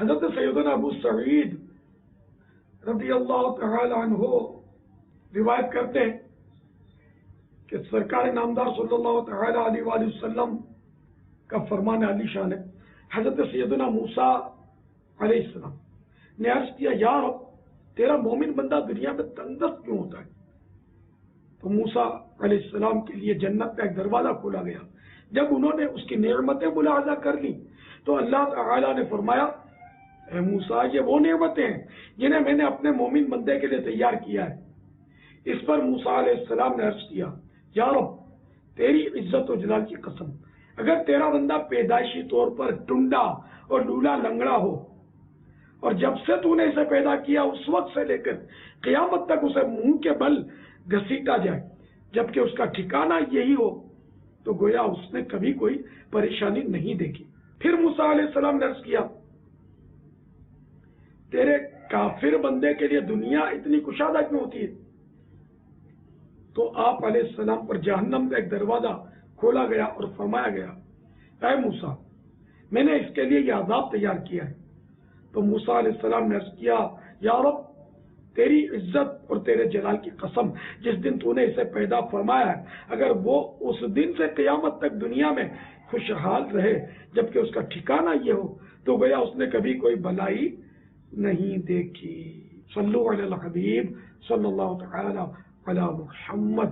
حضرت سیدنا ابو سعید رضی اللہ تعالی عنہ روایت کرتے ہیں کہ سرکار نامدار صلی اللہ تعالی علیہ وآلہ وسلم کا فرمان علی شان ہے، حضرت سیدنا موسیٰ علیہ السلام نے عرض کیا، یا رب تیرا مومن بندہ دنیا میں تندرست کیوں ہوتا ہے؟ تو موسیٰ علیہ السلام کے لیے جنت کا ایک دروازہ کھولا گیا۔ جب انہوں نے اس کی نعمتیں ملاحظہ کر لی تو اللہ تعالیٰ نے فرمایا، اے موسیٰ یہ وہ نعمتیں ہیں جنہیں میں نے اپنے مومن بندے کے لیے تیار کیا ہے۔ اس پر موسیٰ علیہ السلام نے عرض کیا، یا رب تیری عزت و جلال کی قسم، اگر تیرا بندہ پیدائشی طور پر ٹنڈا اور لولا لنگڑا ہو اور جب سے تو نے اسے پیدا کیا اس وقت سے لے کر قیامت تک اسے منہ کے بل گھسیٹا جائے جبکہ اس کا ٹھکانہ یہی ہو تو گویا اس نے کبھی کوئی پریشانی نہیں دیکھی۔ پھر موسیٰ علیہ السلام نے عرض کیا، تیرے کافر بندے کے لیے دنیا اتنی کشادہ کیوں ہوتی ہے؟ تو آپ علیہ السلام پر جہنم کا ایک دروازہ کھولا گیا اور فرمایا گیا، اے موسیٰ میں نے اس کے لیے یہ عذاب تیار کیا ہے۔ تو موسیٰ علیہ السلام نے عرض کیا، یا رب تیری عزت اور تیرے جلال کی قسم، جس دن تو نے اسے پیدا فرمایا ہے اگر وہ اس دن سے قیامت تک دنیا میں خوشحال رہے جبکہ اس کا ٹھکانہ یہ ہو تو گویا اس نے کبھی کوئی بلائی نہیں دیکھی۔ صلو علی الحبیب صلی اللہ تعالی علی محمد۔